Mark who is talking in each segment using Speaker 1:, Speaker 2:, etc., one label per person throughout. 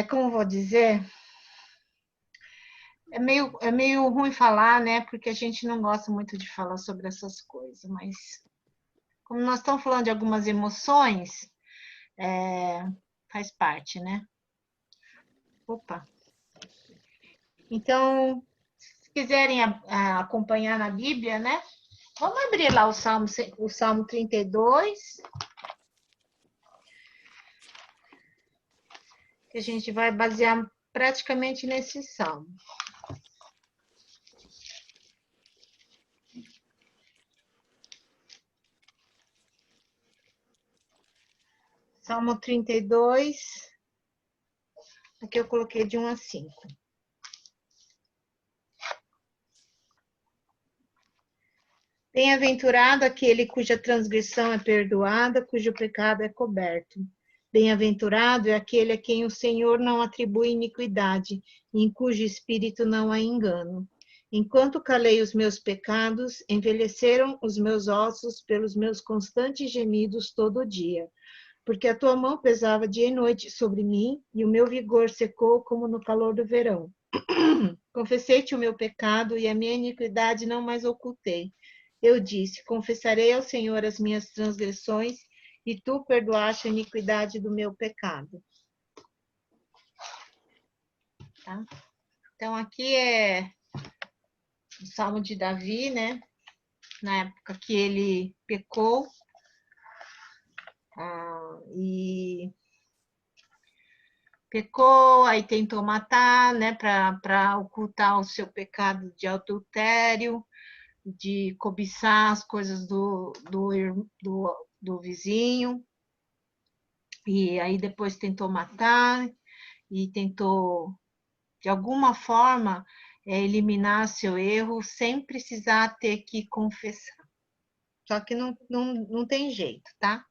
Speaker 1: como vou dizer, é meio ruim falar, né? Porque a gente não gosta muito de falar sobre essas coisas, mas como nós estamos falando de algumas emoções, é, faz parte, né? Opa. Então, se quiserem acompanhar na Bíblia, né? Vamos abrir lá o Salmo 32, que a gente vai basear praticamente nesse salmo. Salmo 32, aqui eu coloquei de 1 a 5. Bem-aventurado aquele cuja transgressão é perdoada, cujo pecado é coberto. Bem-aventurado é aquele a quem o Senhor não atribui iniquidade, e em cujo espírito não há engano. Enquanto calei os meus pecados, envelheceram os meus ossos pelos meus constantes gemidos todo o dia. Porque a tua mão pesava dia e noite sobre mim, e o meu vigor secou como no calor do verão. Confessei-te o meu pecado, e a minha iniquidade não mais ocultei. Eu disse: confessarei ao Senhor as minhas transgressões, e tu perdoaste a iniquidade do meu pecado. Tá? Então, aqui é o Salmo de Davi, né? Na época que ele pecou, e pecou, aí tentou matar, né? Para ocultar o seu pecado de adultério, de cobiçar as coisas do vizinho. E aí depois tentou matar e tentou, de alguma forma, eliminar seu erro sem precisar ter que confessar. Só que não tem jeito, tá?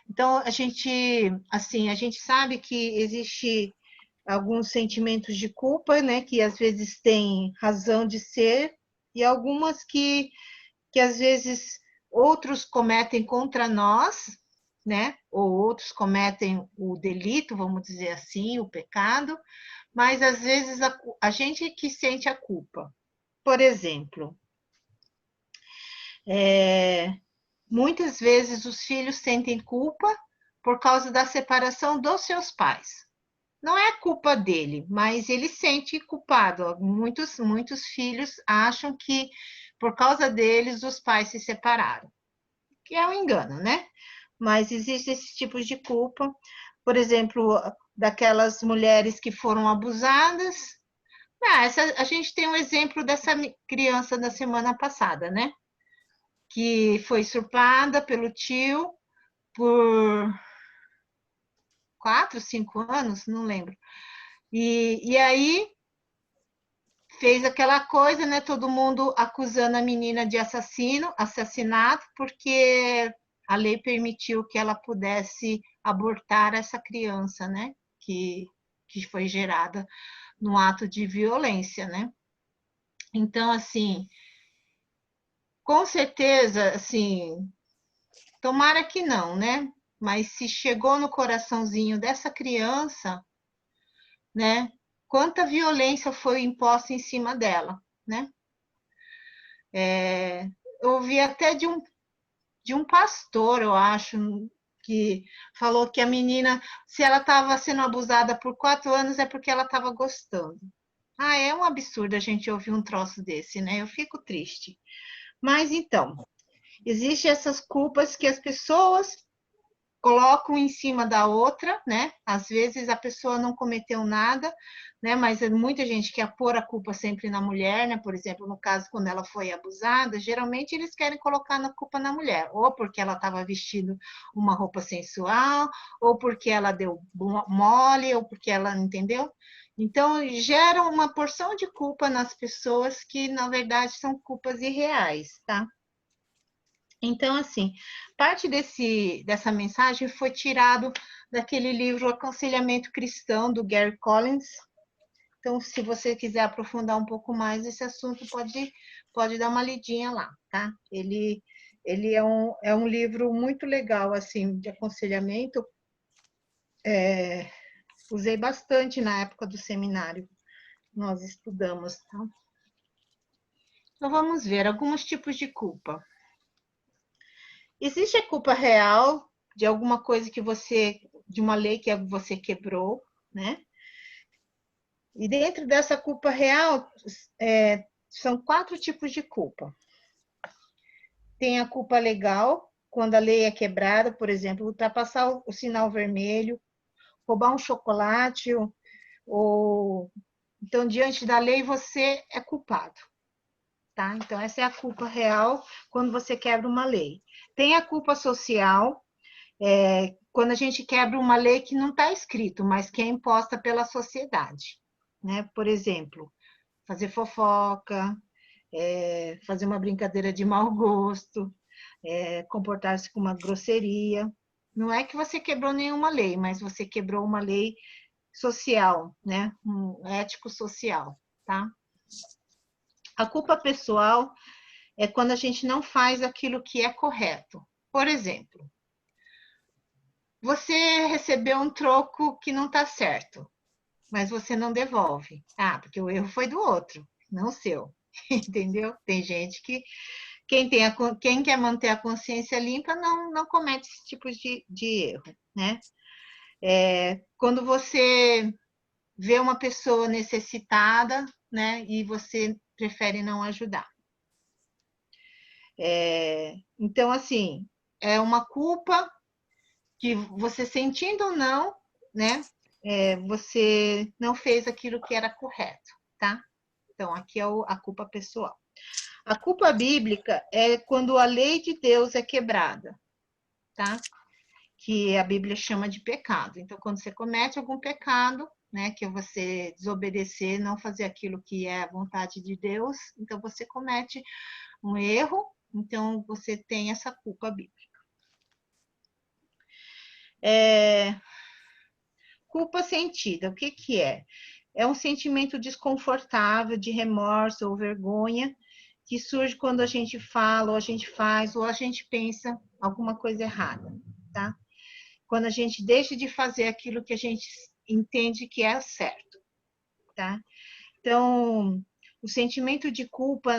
Speaker 1: Então, a gente sabe que existe alguns sentimentos de culpa, né, que às vezes têm razão de ser, e algumas que às vezes outros cometem contra nós, né? Ou outros cometem o delito, vamos dizer assim, o pecado, mas às vezes a gente que sente a culpa. Por exemplo, muitas vezes os filhos sentem culpa por causa da separação dos seus pais. Não é culpa dele, mas ele sente culpado. Muitos filhos acham que por causa deles os pais se separaram, que é um engano, né? Mas existe esse tipo de culpa. Por exemplo, daquelas mulheres que foram abusadas. A gente tem um exemplo dessa criança da semana passada, né? Que foi estuprada pelo tio por 4, 5 anos, não lembro. E aí fez aquela coisa, né? Todo mundo acusando a menina de assassinato, porque a lei permitiu que ela pudesse abortar essa criança, né? Que foi gerada no ato de violência, né? Então, assim, com certeza, assim, tomara que não, né? Mas se chegou no coraçãozinho dessa criança, né? Quanta violência foi imposta em cima dela, né? Eu ouvi até de um pastor, eu acho, que falou que a menina, se ela estava sendo abusada por 4 anos, é porque ela estava gostando. É um absurdo a gente ouvir um troço desse, né? Eu fico triste. Mas então, existem essas culpas que as pessoas colocam em cima da outra, né? Às vezes a pessoa não cometeu nada, né? Mas muita gente quer pôr a culpa sempre na mulher, né? Por exemplo, no caso, quando ela foi abusada, geralmente eles querem colocar a culpa na mulher, ou porque ela estava vestindo uma roupa sensual, ou porque ela deu mole, ou porque ela, entendeu? Então, gera uma porção de culpa nas pessoas que, na verdade, são culpas irreais, tá? Então, assim, parte dessa mensagem foi tirado daquele livro Aconselhamento Cristão, do Gary Collins. Então, se você quiser aprofundar um pouco mais esse assunto, pode dar uma lidinha lá, tá? Ele é um livro muito legal, assim, de aconselhamento, Usei bastante na época do seminário. Nós estudamos, tá? Então, vamos ver alguns tipos de culpa. Existe a culpa real de alguma coisa que você, de uma lei que você quebrou, né? E dentro dessa culpa real, são 4 tipos de culpa. Tem a culpa legal, quando a lei é quebrada, por exemplo, ultrapassar o sinal vermelho, roubar um chocolate, ou então, diante da lei, você é culpado. Tá? Então, essa é a culpa real quando você quebra uma lei. Tem a culpa social, quando a gente quebra uma lei que não está escrito, mas que é imposta pela sociedade. Né? Por exemplo, fazer fofoca, fazer uma brincadeira de mau gosto, comportar-se com uma grosseria. Não é que você quebrou nenhuma lei, mas você quebrou uma lei social, né? Um ético social, tá? A culpa pessoal é quando a gente não faz aquilo que é correto. Por exemplo, você recebeu um troco que não está certo, mas você não devolve. Ah, porque o erro foi do outro, não o seu. Entendeu? Tem gente que quem quer manter a consciência limpa não comete esse tipo de erro, né? Quando você vê uma pessoa necessitada, né, e você prefere não ajudar. Então, assim, é uma culpa que você sentindo ou não, né, você não fez aquilo que era correto, tá? Então, aqui é a culpa pessoal. A culpa bíblica é quando a lei de Deus é quebrada, tá? Que a Bíblia chama de pecado. Então, quando você comete algum pecado, né, que é você desobedecer, não fazer aquilo que é a vontade de Deus, então você comete um erro, então você tem essa culpa bíblica. Culpa sentida, o que que é? É um sentimento desconfortável de remorso ou vergonha que surge quando a gente fala, ou a gente faz, ou a gente pensa alguma coisa errada, tá? Quando a gente deixa de fazer aquilo que a gente entende que é certo, tá? Então, o sentimento de culpa,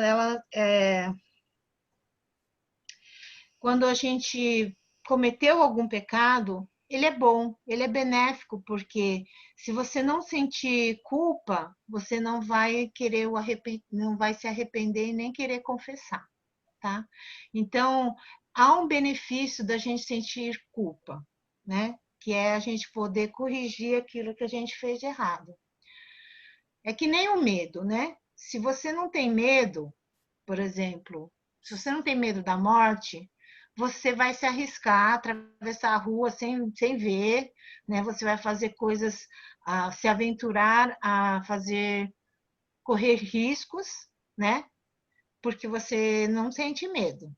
Speaker 1: quando a gente cometeu algum pecado, ele é bom, ele é benéfico, porque se você não sentir culpa, você não vai querer não vai se arrepender e nem querer confessar, tá? Então, há um benefício da gente sentir culpa, né? Que é a gente poder corrigir aquilo que a gente fez de errado. É que nem o medo, né? Se você não tem medo, por exemplo, se você não tem medo da morte, você vai se arriscar a atravessar a rua sem ver, né? Você vai fazer coisas, se aventurar a fazer, correr riscos, né? Porque você não sente medo,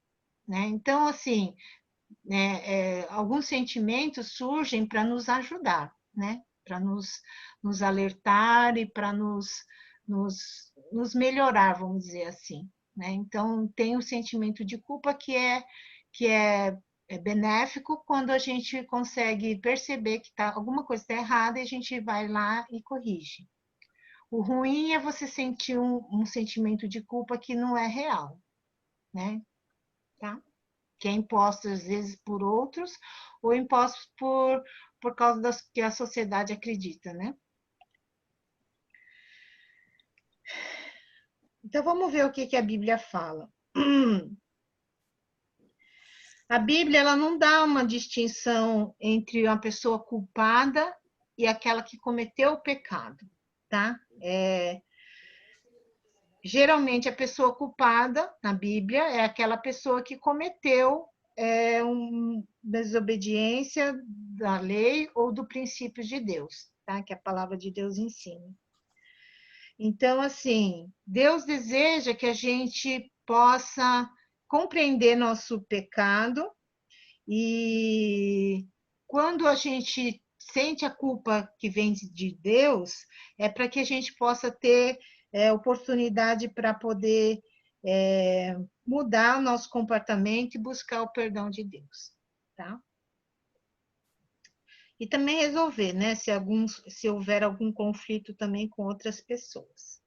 Speaker 1: né? Então, assim, né, alguns sentimentos surgem para nos ajudar, né? Para nos alertar e para nos melhorar, vamos dizer assim. Né? Então, tem o sentimento de culpa que é benéfico quando a gente consegue perceber que alguma coisa está errada e a gente vai lá e corrige. O ruim é você sentir um sentimento de culpa que não é real, né? Tá? Que é imposto às vezes por outros ou imposto por causa das que a sociedade acredita, né? Então vamos ver o que a Bíblia fala. A Bíblia ela não dá uma distinção entre uma pessoa culpada e aquela que cometeu o pecado, tá? Geralmente a pessoa culpada na Bíblia é aquela pessoa que cometeu uma desobediência da lei ou do princípio de Deus, tá? Que a palavra de Deus ensina. Então, assim, Deus deseja que a gente possa compreender nosso pecado e quando a gente sente a culpa que vem de Deus, é para que a gente possa ter oportunidade para poder mudar o nosso comportamento e buscar o perdão de Deus, tá? E também resolver, né? Se houver algum conflito também com outras pessoas.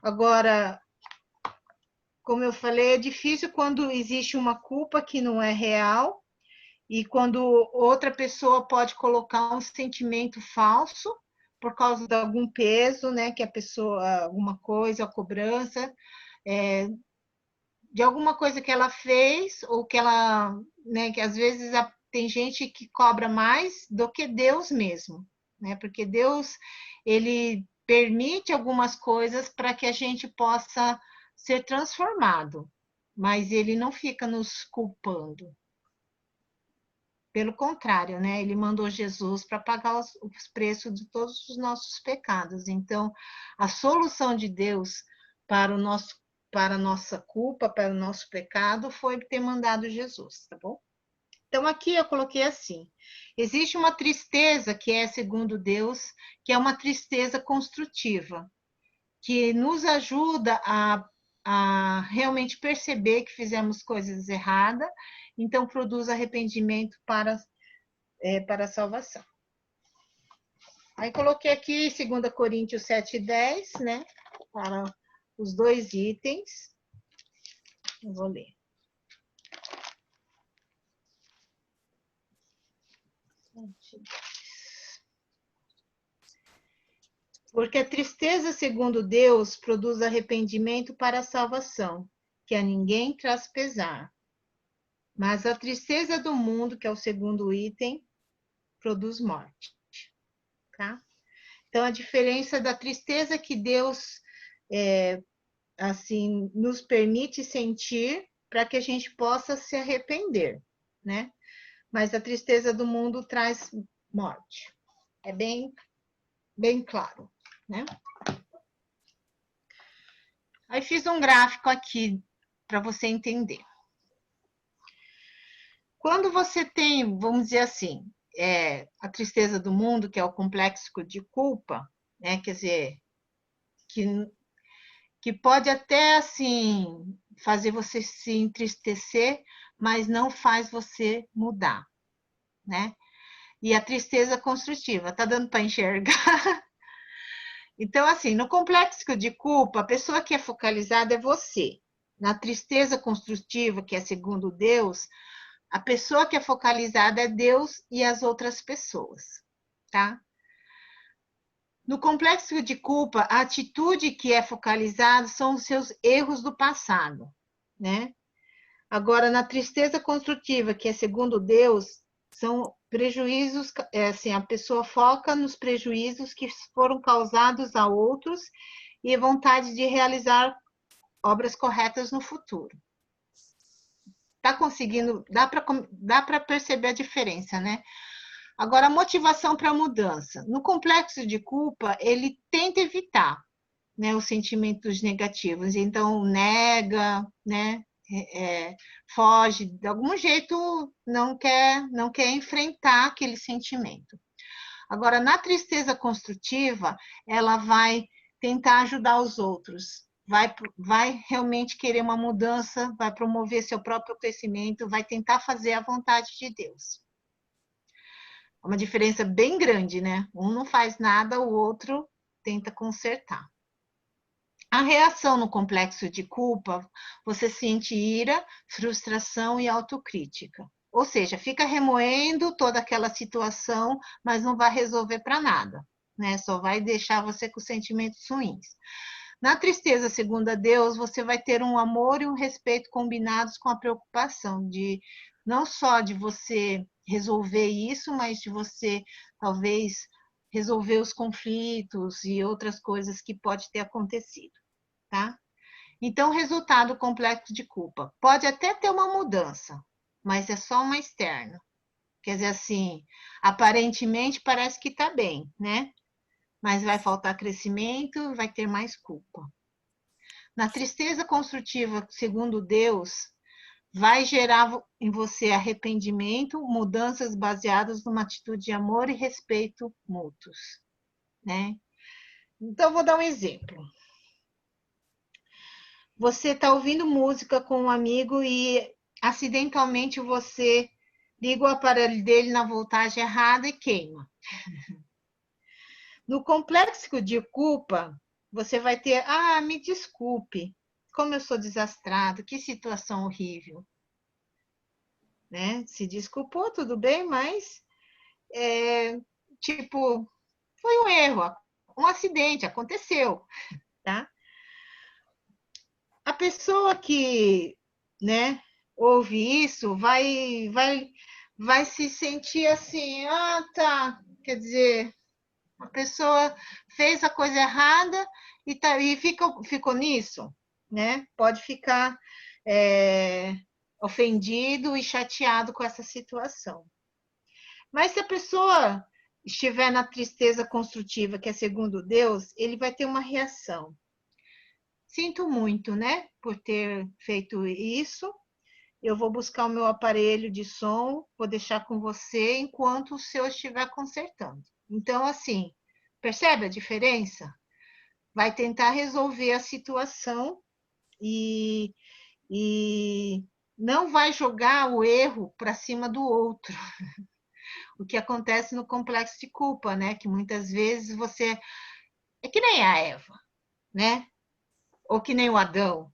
Speaker 1: Agora, como eu falei, é difícil quando existe uma culpa que não é real e quando outra pessoa pode colocar um sentimento falso por causa de algum peso, né? Que a pessoa, alguma coisa, a cobrança, de alguma coisa que ela fez ou que ela, né? Que às vezes tem gente que cobra mais do que Deus mesmo, né? Porque Deus, ele permite algumas coisas para que a gente possa ser transformado, mas ele não fica nos culpando. Pelo contrário, né? Ele mandou Jesus para pagar os preços de todos os nossos pecados. Então, a solução de Deus para para a nossa culpa, para o nosso pecado, foi ter mandado Jesus, tá bom? Então, aqui eu coloquei assim: existe uma tristeza que é, segundo Deus, que é uma tristeza construtiva, que nos ajuda a realmente perceber que fizemos coisas erradas, então produz arrependimento para a salvação. Aí coloquei aqui 2 Coríntios 7:10, né? Para os dois itens. Eu vou ler. Porque a tristeza, segundo Deus, produz arrependimento para a salvação, que a ninguém traz pesar. Mas a tristeza do mundo, que é o segundo item, produz morte. Tá? Então, a diferença da tristeza que Deus assim nos permite sentir para que a gente possa se arrepender, né? Mas a tristeza do mundo traz morte. É bem claro, né? Aí fiz um gráfico aqui para você entender. Quando você tem, vamos dizer assim, a tristeza do mundo, que é o complexo de culpa, né? Quer dizer, que pode até assim fazer você se entristecer, mas não faz você mudar, né? E a tristeza construtiva, tá dando para enxergar? Então, assim, no complexo de culpa, a pessoa que é focalizada é você. Na tristeza construtiva, que é segundo Deus, a pessoa que é focalizada é Deus e as outras pessoas, tá? No complexo de culpa, a atitude que é focalizada são os seus erros do passado, né? Agora, na tristeza construtiva, que é segundo Deus, são prejuízos, assim, a pessoa foca nos prejuízos que foram causados a outros e vontade de realizar obras corretas no futuro. Tá conseguindo, dá para perceber a diferença, né? Agora, a motivação para a mudança. No complexo de culpa, ele tenta evitar, né, os sentimentos negativos, então nega, né, foge, de algum jeito não quer enfrentar aquele sentimento. Agora, na tristeza construtiva, ela vai tentar ajudar os outros, vai realmente querer uma mudança, vai promover seu próprio crescimento, vai tentar fazer a vontade de Deus. É uma diferença bem grande, né? Um não faz nada, o outro tenta consertar. A reação no complexo de culpa, você sente ira, frustração e autocrítica. Ou seja, fica remoendo toda aquela situação, mas não vai resolver para nada, né? Só vai deixar você com sentimentos ruins. Na tristeza, segundo a Deus, você vai ter um amor e um respeito combinados com a preocupação de não só de você resolver isso, mas de você talvez resolver os conflitos e outras coisas que pode ter acontecido, tá? Então, resultado complexo de culpa. Pode até ter uma mudança, mas é só uma externa. Quer dizer assim, aparentemente parece que está bem, né? Mas vai faltar crescimento, vai ter mais culpa. Na tristeza construtiva, segundo Deus, vai gerar em você arrependimento, mudanças baseadas numa atitude de amor e respeito mútuos, né? Então, vou dar um exemplo. Você está ouvindo música com um amigo e acidentalmente você liga o aparelho dele na voltagem errada e queima. No complexo de culpa, você vai ter, me desculpe, como eu sou desastrado, que situação horrível. Né? Se desculpou, tudo bem, mas tipo, foi um erro, um acidente, aconteceu, tá? A pessoa que, né, ouve isso vai se sentir assim, tá, quer dizer, a pessoa fez a coisa errada e ficou nisso, né? Pode ficar ofendido e chateado com essa situação. Mas se a pessoa estiver na tristeza construtiva, que é segundo Deus, ele vai ter uma reação. Sinto muito, né, por ter feito isso. Eu vou buscar o meu aparelho de som, vou deixar com você enquanto o seu estiver consertando. Então, assim, percebe a diferença? Vai tentar resolver a situação e não vai jogar o erro para cima do outro. O que acontece no complexo de culpa, né? Que muitas vezes você é que nem a Eva, né? Ou que nem o Adão,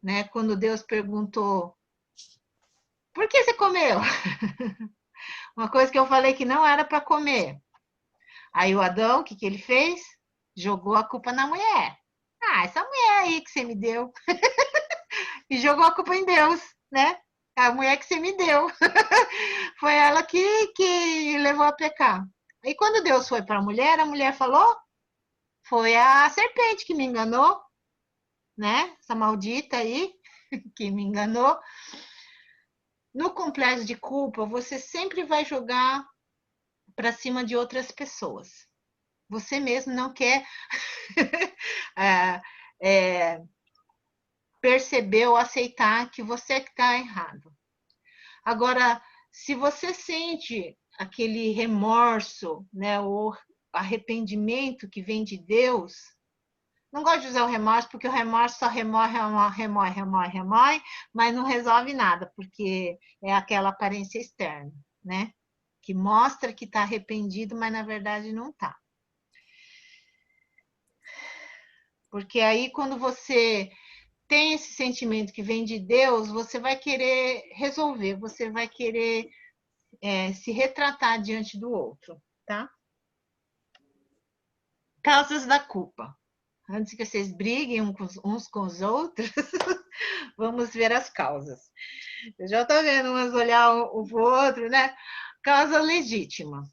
Speaker 1: né? Quando Deus perguntou: "Por que você comeu?" Uma coisa que eu falei que não era para comer. Aí o Adão, o que ele fez? Jogou a culpa na mulher. Essa mulher aí que você me deu. E jogou a culpa em Deus, né? A mulher que você me deu. Foi ela que levou a pecar. E quando Deus foi para a mulher falou: "Foi a serpente que me enganou, né? Essa maldita aí que me enganou." No complexo de culpa, você sempre vai jogar para cima de outras pessoas. Você mesmo não quer perceber ou aceitar que você está errado. Agora, se você sente aquele remorso, né, ou arrependimento que vem de Deus, não gosto de usar o remorso, porque o remorso só remói, mas não resolve nada, porque é aquela aparência externa, né? Que mostra que está arrependido, mas na verdade não está. Porque aí, quando você tem esse sentimento que vem de Deus, você vai querer resolver, você vai querer se retratar diante do outro, tá? Causas da culpa. Antes que vocês briguem uns com os outros, vamos ver as causas. Eu já estou vendo umas olhar um para o outro, né? Causa legítima,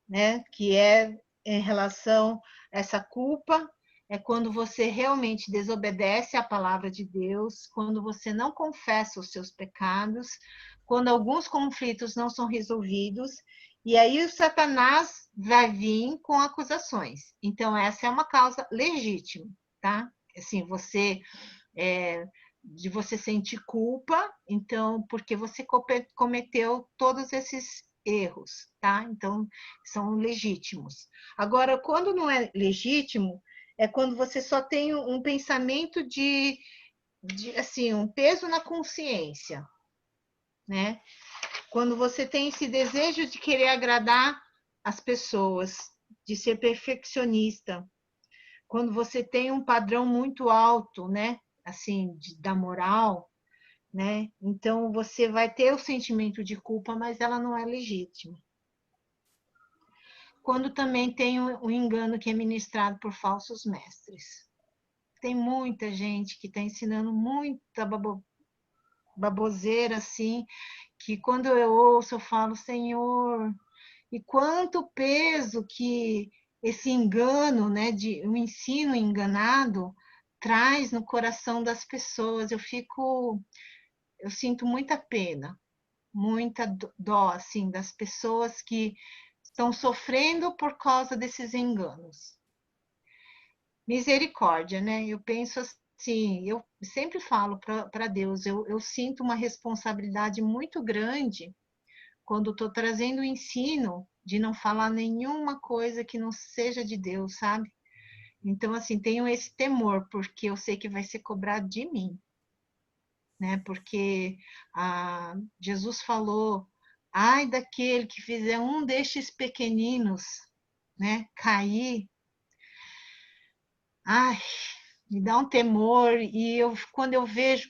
Speaker 1: né? Que é em relação a essa culpa, é quando você realmente desobedece à palavra de Deus, quando você não confessa os seus pecados, quando alguns conflitos não são resolvidos, e aí o Satanás vai vir com acusações. Então, essa é uma causa legítima, tá? Assim, de você sentir culpa, então, porque você cometeu todos esses erros, tá? Então, são legítimos. Agora, quando não é legítimo, é quando você só tem um pensamento de assim, um peso na consciência, né? Quando você tem esse desejo de querer agradar as pessoas, de ser perfeccionista, quando você tem um padrão muito alto, né? Assim, da moral, né? Então você vai ter o sentimento de culpa, mas ela não é legítima. Quando também tem o engano que é ministrado por falsos mestres. Tem muita gente que está ensinando muita baboseira assim, que quando eu ouço eu falo, Senhor, e quanto peso que esse engano, né, de um ensino enganado traz no coração das pessoas. Eu sinto muita pena, muita dó assim das pessoas que estão sofrendo por causa desses enganos. Misericórdia, né? Eu penso assim, eu sempre falo para Deus, eu sinto uma responsabilidade muito grande quando estou trazendo o ensino de não falar nenhuma coisa que não seja de Deus, sabe? Então, assim, tenho esse temor, porque eu sei que vai ser cobrado de mim. né? Porque Jesus falou, ai daquele que fizer um destes pequeninos, né, cair, ai, me dá um temor, e quando eu vejo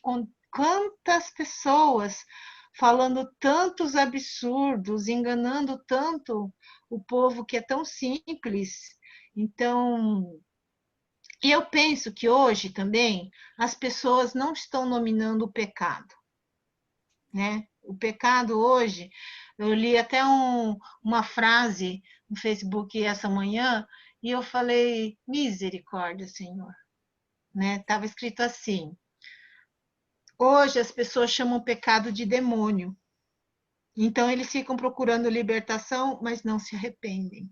Speaker 1: quantas pessoas falando tantos absurdos, enganando tanto o povo que é tão simples, então, e eu penso que hoje também as pessoas não estão nominando o pecado, né? O pecado hoje, eu li até uma frase no Facebook essa manhã e eu falei, misericórdia, Senhor, né? Estava escrito assim: hoje as pessoas chamam o pecado de demônio. Então eles ficam procurando libertação, mas não se arrependem.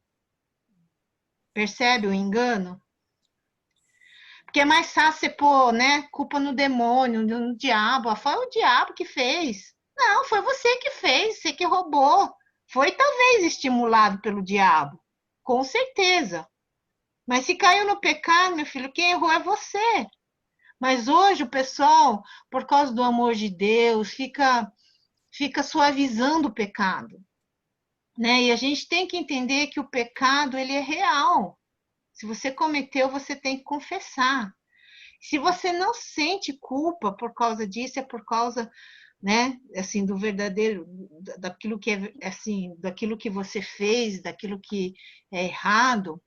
Speaker 1: Percebe o engano? Porque é mais fácil você pôr, né, culpa no demônio, no diabo. Foi o diabo que fez. Não, foi você que fez, você que roubou. Foi talvez estimulado pelo diabo, com certeza. Mas se caiu no pecado, meu filho, quem errou é você. Mas hoje o pessoal, por causa do amor de Deus, fica suavizando o pecado, né? E a gente tem que entender que o pecado ele é real. Se você cometeu, você tem que confessar. Se você não sente culpa por causa disso, é por causa, né, assim, do verdadeiro, daquilo que é, assim, daquilo que você fez, daquilo que é errado,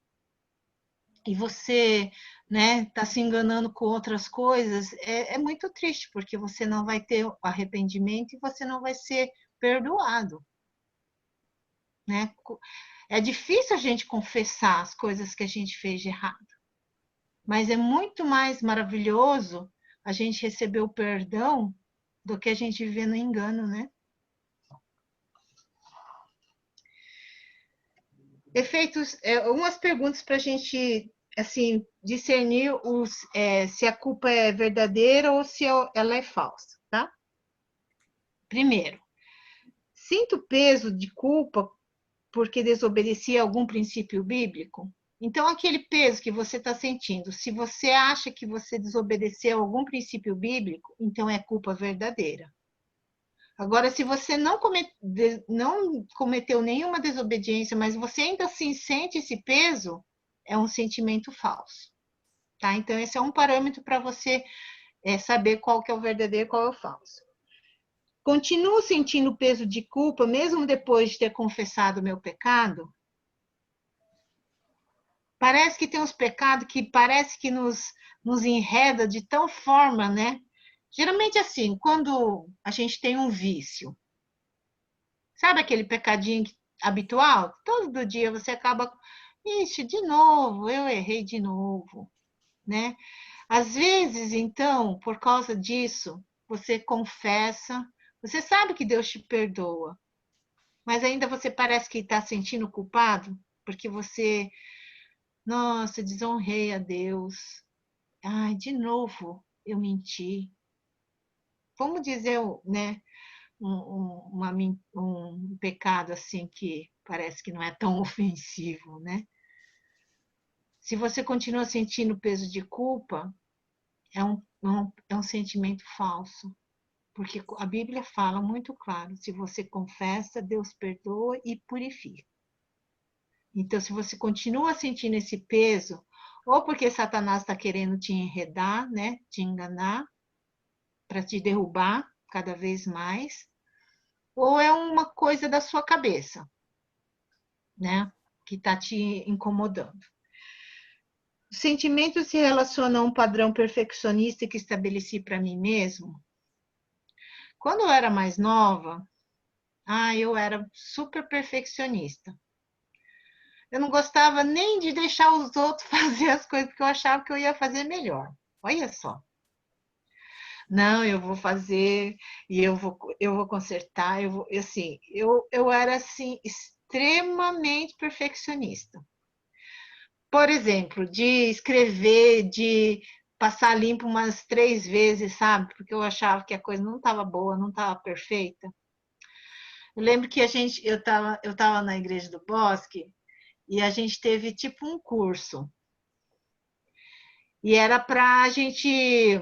Speaker 1: e você, né, tá se enganando com outras coisas, é muito triste, porque você não vai ter arrependimento e você não vai ser perdoado, né? É difícil a gente confessar as coisas que a gente fez de errado, mas é muito mais maravilhoso a gente receber o perdão do que a gente viver no engano, né? Efeitos, umas perguntas para a gente, assim, discernir se a culpa é verdadeira ou se ela é falsa, tá? Primeiro, sinto peso de culpa porque desobedeci a algum princípio bíblico? Então, aquele peso que você está sentindo, se você acha que você desobedeceu a algum princípio bíblico, então é culpa verdadeira. Agora, se você não cometeu nenhuma desobediência, mas você ainda assim sente esse peso, é um sentimento falso. Tá? Então, esse é um parâmetro para você saber qual que é o verdadeiro e qual é o falso. Continuo sentindo peso de culpa, mesmo depois de ter confessado o meu pecado? Parece que tem uns pecados que parece que nos enreda de tal forma, né? Geralmente assim, quando a gente tem um vício, sabe aquele pecadinho habitual? Todo dia você acaba, ixi, de novo, eu errei de novo, né? Às vezes, então, por causa disso, você confessa, você sabe que Deus te perdoa, mas ainda você parece que está sentindo culpado, porque você, nossa, desonrei a Deus. Ai, de novo eu menti. Vamos dizer, né, um pecado assim que parece que não é tão ofensivo, né? Se você continua sentindo peso de culpa, é um sentimento falso, porque a Bíblia fala muito claro: se você confessa, Deus perdoa e purifica. Então, se você continua sentindo esse peso, ou porque Satanás está querendo te enredar, né, te enganar, para te derrubar cada vez mais, ou é uma coisa da sua cabeça, né, que está te incomodando. O sentimento se relaciona a um padrão perfeccionista que estabeleci para mim mesmo. Quando eu era mais nova, eu era super perfeccionista. Eu não gostava nem de deixar os outros fazer as coisas, porque eu achava que eu ia fazer melhor. Olha só. Não, eu vou fazer e eu vou consertar, eu era assim extremamente perfeccionista. Por exemplo, de escrever, de passar limpo umas 3 vezes, sabe? Porque eu achava que a coisa não estava boa, não estava perfeita. Eu lembro que eu tava na igreja do Bosque e a gente teve tipo um curso. E era para a gente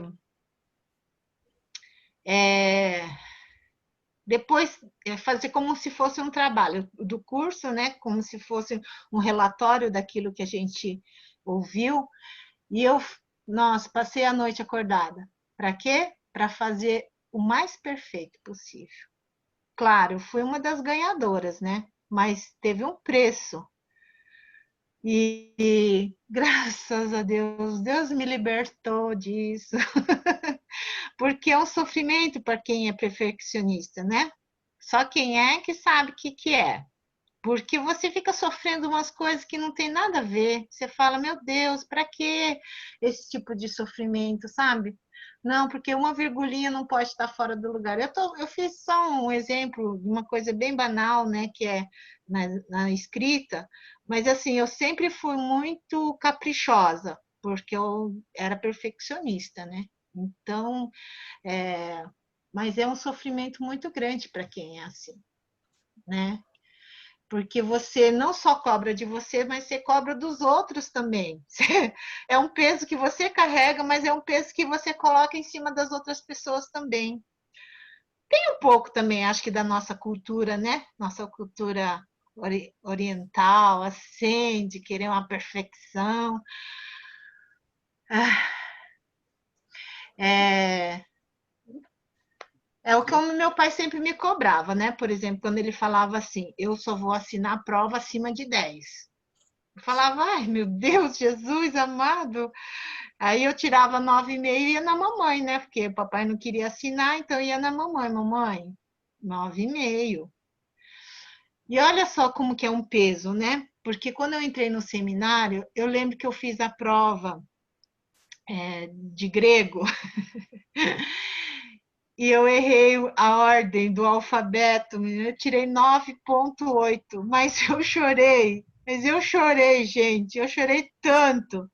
Speaker 1: Depois, fazer como se fosse um trabalho do curso, né? Como se fosse um relatório daquilo que a gente ouviu. E eu, nossa, passei a noite acordada. Para quê? Para fazer o mais perfeito possível. Claro, eu fui uma das ganhadoras, né? Mas teve um preço. E graças a Deus, Deus me libertou disso. Porque é um sofrimento para quem é perfeccionista, né? Só quem é que sabe o que é. Porque você fica sofrendo umas coisas que não tem nada a ver. Você fala, meu Deus, para que esse tipo de sofrimento, sabe? Não, porque uma virgulinha não pode estar fora do lugar. Eu fiz só um exemplo de uma coisa bem banal, né? Que é na escrita, mas assim, eu sempre fui muito caprichosa, porque eu era perfeccionista, né? Então, mas é um sofrimento muito grande para quem é assim, né? Porque você não só cobra de você, mas você cobra dos outros também. É um peso que você carrega, mas é um peso que você coloca em cima das outras pessoas também. Tem um pouco também, acho que, da nossa cultura, né? Nossa cultura oriental, assim, de querer uma perfeição. É, é o que o meu pai sempre me cobrava, né? Por exemplo, quando ele falava assim, eu só vou assinar a prova acima de 10. Eu falava, ai, meu Deus, Jesus amado. Aí eu tirava 9,5 e ia na mamãe, né? Porque o papai não queria assinar, então ia na mamãe. Mamãe, 9,5. E olha só como que é um peso, né? Porque quando eu entrei no seminário, eu lembro que eu fiz a prova de grego e eu errei a ordem do alfabeto, eu tirei 9,8, mas eu chorei, gente, eu chorei tanto.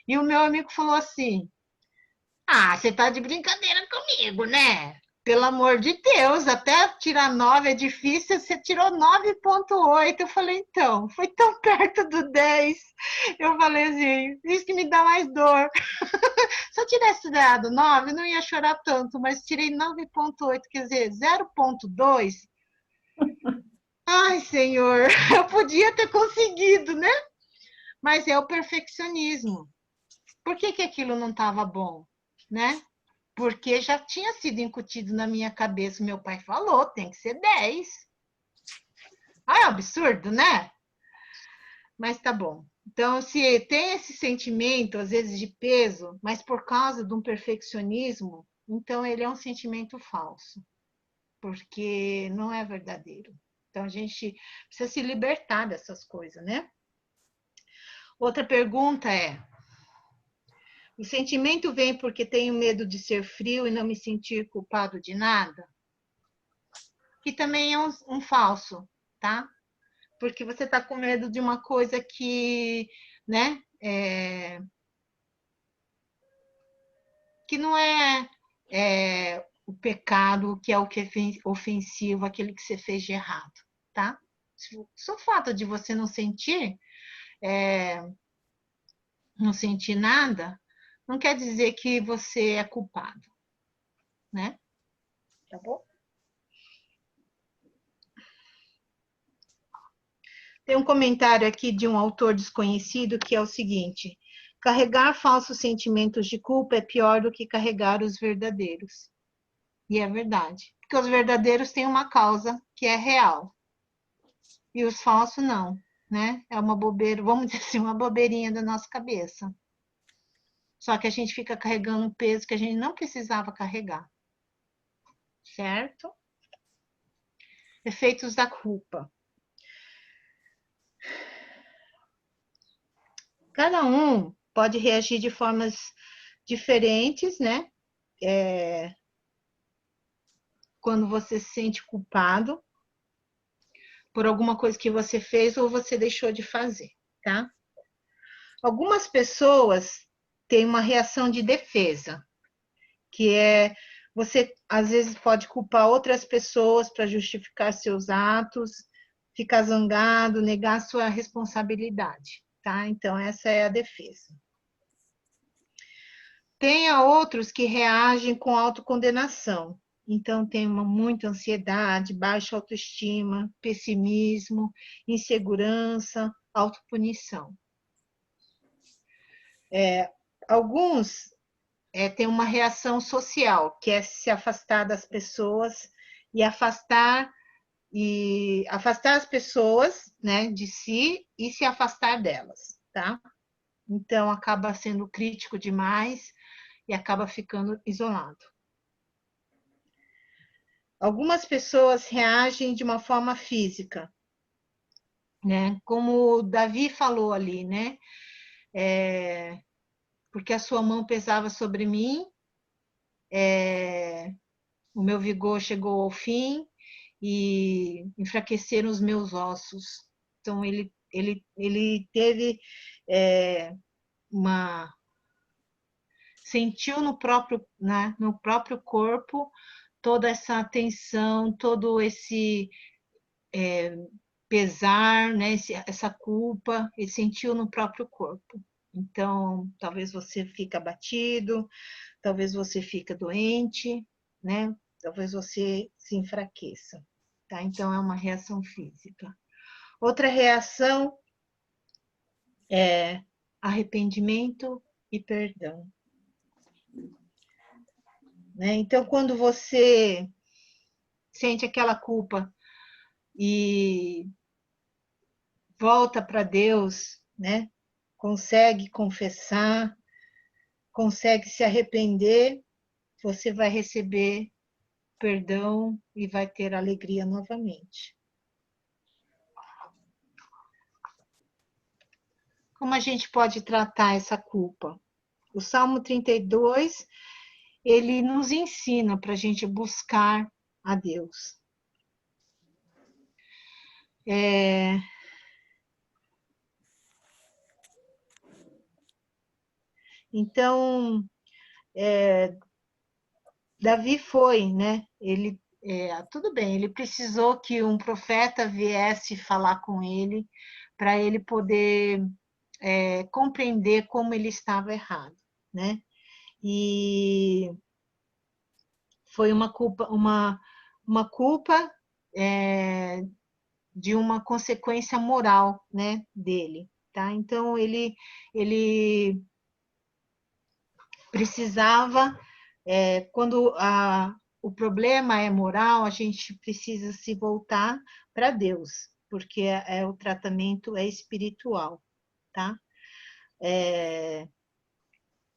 Speaker 1: E o meu amigo falou assim: ah, você tá de brincadeira comigo, né? Pelo amor de Deus, até tirar 9 é difícil, você tirou 9,8. Eu falei, então, foi tão perto do 10. Eu falei assim, isso que me dá mais dor. Se eu tivesse dado 9, eu não ia chorar tanto, mas tirei 9,8, quer dizer, 0,2. Ai, Senhor, eu podia ter conseguido, né? Mas é o perfeccionismo. Por que que aquilo não estava bom, né? Porque já tinha sido incutido na minha cabeça. Meu pai falou, tem que ser 10. Ah, é um absurdo, né? Mas tá bom. Então, se tem esse sentimento, às vezes, de peso, mas por causa de um perfeccionismo, então ele é um sentimento falso, porque não é verdadeiro. Então, a gente precisa se libertar dessas coisas, né? Outra pergunta é: o sentimento vem porque tenho medo de ser frio e não me sentir culpado de nada? Que também é um falso, tá? Porque você está com medo de uma coisa que, né, que não o pecado, que é o que é ofensivo, aquele que você fez de errado, tá? Só o fato de você não sentir nada, não quer dizer que você é culpado, né? Tá bom? Tem um comentário aqui de um autor desconhecido que é o seguinte: carregar falsos sentimentos de culpa é pior do que carregar os verdadeiros. E é verdade, porque os verdadeiros têm uma causa que é real e os falsos não, né? É uma bobeira, vamos dizer assim, uma bobeirinha da nossa cabeça. Só que a gente fica carregando um peso que a gente não precisava carregar, certo? Efeitos da culpa. Cada um pode reagir de formas diferentes, né? Quando você se sente culpado por alguma coisa que você fez ou você deixou de fazer, tá? Algumas pessoas têm uma reação de defesa, que é você às vezes pode culpar outras pessoas para justificar seus atos, ficar zangado, negar sua responsabilidade, tá? Então essa é a defesa. Tem outros que reagem com autocondenação, Então tem muita ansiedade, baixa autoestima, pessimismo, insegurança, autopunição. Alguns têm uma reação social, que é se afastar das pessoas e afastar as pessoas, né, de si e se afastar delas, tá? Então acaba sendo crítico demais e acaba ficando isolado. Algumas pessoas reagem de uma forma física, né? Como o Davi falou ali, né? Porque a sua mão pesava sobre mim, o meu vigor chegou ao fim e enfraqueceram os meus ossos. Então ele teve sentiu no próprio, né, no próprio corpo toda essa tensão, todo esse pesar, né, essa culpa, ele sentiu no próprio corpo. Então, talvez você fique abatido, talvez você fique doente, né? Talvez você se enfraqueça, tá? Então, é uma reação física. Outra reação é arrependimento e perdão. Né? Então, quando você sente aquela culpa e volta para Deus, né? Consegue confessar, consegue se arrepender, você vai receber perdão e vai ter alegria novamente. Como a gente pode tratar essa culpa? O Salmo 32, ele nos ensina para a gente buscar a Deus. Então, Davi foi, né? Tudo bem, ele precisou que um profeta viesse falar com ele para ele poder compreender como ele estava errado, né? E foi uma culpa de uma consequência moral, né, dele, tá? Então ele precisava, quando o problema é moral, a gente precisa se voltar para Deus, porque o tratamento é espiritual, tá?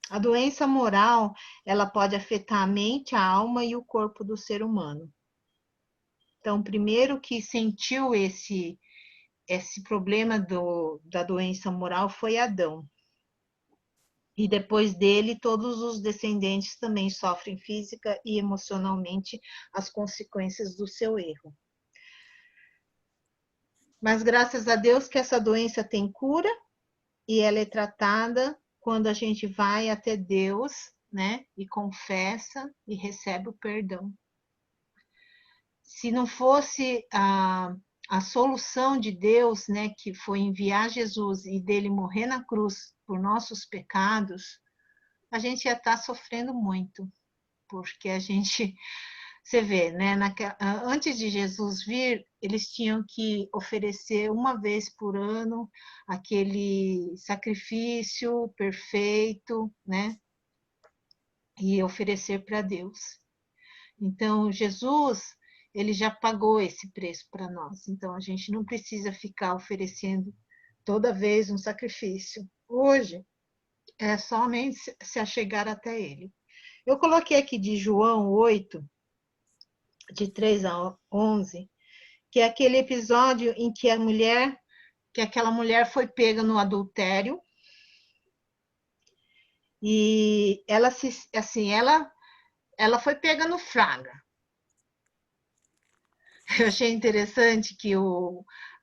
Speaker 1: A doença moral, ela pode afetar a mente, a alma e o corpo do ser humano. Então, o primeiro que sentiu esse problema da doença moral foi Adão. E depois dele, todos os descendentes também sofrem física e emocionalmente as consequências do seu erro. Mas graças a Deus que essa doença tem cura e ela é tratada quando a gente vai até Deus, né, e confessa e recebe o perdão. Se não fosse a solução de Deus, né, que foi enviar Jesus e dele morrer na cruz por nossos pecados, a gente ia estar sofrendo muito, porque a gente, você vê, né, antes de Jesus vir, eles tinham que oferecer uma vez por ano aquele sacrifício perfeito, né, e oferecer para Deus. Então, Jesus, ele já pagou esse preço para nós. Então, a gente não precisa ficar oferecendo toda vez um sacrifício. Hoje, é somente se achegar até ele. Eu coloquei aqui de João 8, de 3 a 11, que é aquele episódio em que aquela mulher foi pega no adultério e ela foi pega no flagra. Eu achei interessante que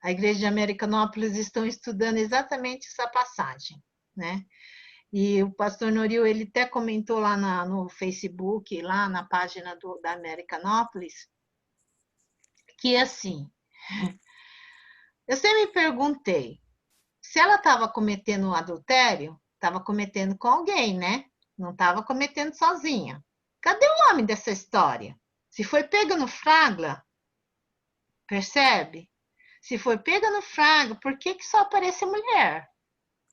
Speaker 1: a Igreja de Americanópolis estão estudando exatamente essa passagem, né? E o pastor Noril, ele até comentou lá no Facebook, lá na página da Americanópolis, que assim, eu sempre me perguntei, se ela estava cometendo um adultério, estava cometendo com alguém, né? Não estava cometendo sozinha. Cadê o homem dessa história? Se foi pega no flagra, percebe? Se foi pega no flagra, por que só aparece a mulher?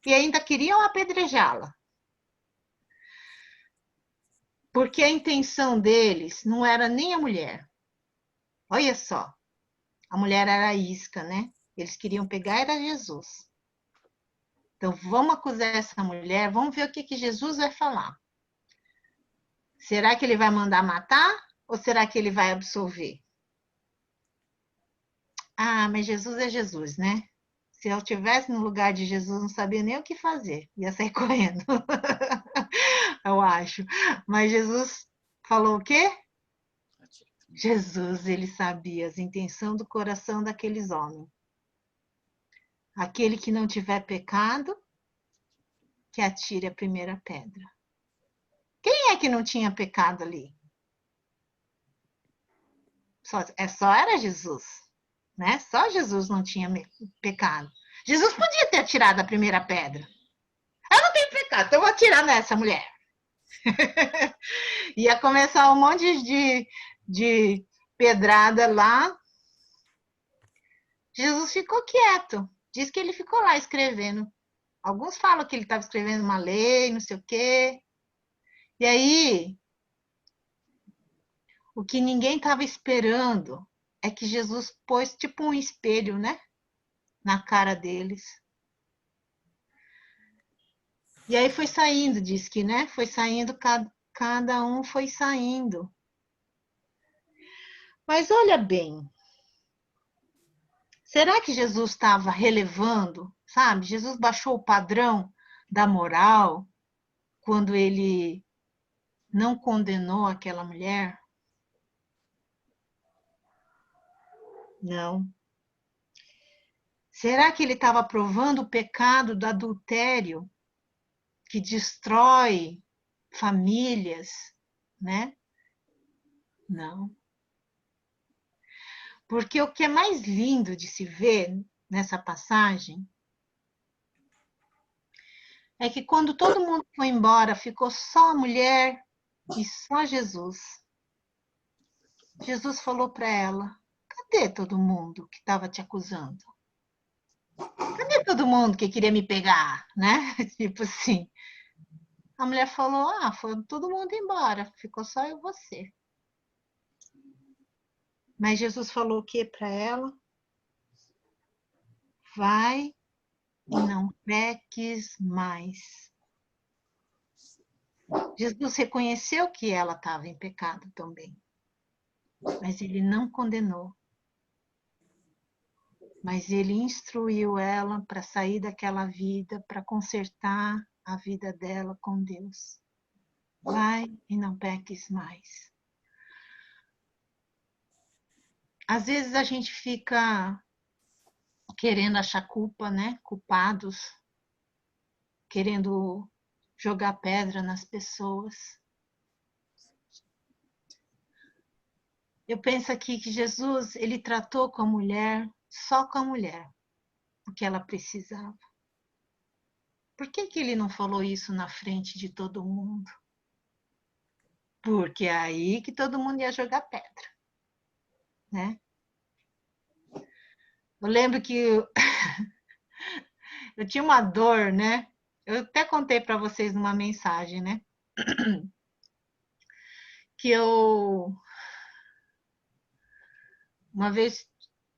Speaker 1: E ainda queriam apedrejá-la. Porque a intenção deles não era nem a mulher. Olha só, a mulher era a isca, né? Eles queriam pegar era Jesus. Então vamos acusar essa mulher, vamos ver o que Jesus vai falar. Será que ele vai mandar matar ou será que ele vai absolver? Ah, mas Jesus é Jesus, né? Se eu estivesse no lugar de Jesus, não sabia nem o que fazer, ia sair correndo. Eu acho. Mas Jesus falou o quê? Jesus, ele sabia as intenções do coração daqueles homens. Aquele que não tiver pecado, que atire a primeira pedra. Quem é que não tinha pecado ali? Só era Jesus, né? Só Jesus não tinha pecado. Jesus podia ter atirado a primeira pedra. Eu não tenho pecado, então eu vou atirar nessa mulher. Ia começar um monte de pedrada lá. Jesus ficou quieto. Diz que ele ficou lá escrevendo. Alguns falam que ele estava escrevendo uma lei, não sei o quê. E aí, o que ninguém estava esperando é que Jesus pôs tipo um espelho, né? Na cara deles. E aí foi saindo, diz que, né? Foi saindo, cada um foi saindo. Mas olha bem, será que Jesus estava relevando, sabe? Jesus baixou o padrão da moral quando ele não condenou aquela mulher? Não. Será que ele estava provando o pecado do adultério que destrói famílias, né? Não. Porque o que é mais lindo de se ver nessa passagem é que quando todo mundo foi embora, ficou só a mulher e só Jesus. Jesus falou para ela: cadê todo mundo que estava te acusando? Cadê todo mundo que queria me pegar, né? Tipo assim. A mulher falou: ah, foi todo mundo embora, ficou só eu e você. Mas Jesus falou o que para ela? Vai e não peques mais. Jesus reconheceu que ela estava em pecado também, mas ele não condenou. Mas ele instruiu ela para sair daquela vida, para consertar a vida dela com Deus. Vai e não peques mais. Às vezes a gente fica querendo achar culpa, né? Culpados, querendo jogar pedra nas pessoas. Eu penso aqui que Jesus, ele tratou com a mulher, só com a mulher, o que ela precisava. Por que ele não falou isso na frente de todo mundo? Porque é aí que todo mundo ia jogar pedra, né? Eu lembro que eu tinha uma dor, né? Eu até contei para vocês numa mensagem, né? Que eu uma vez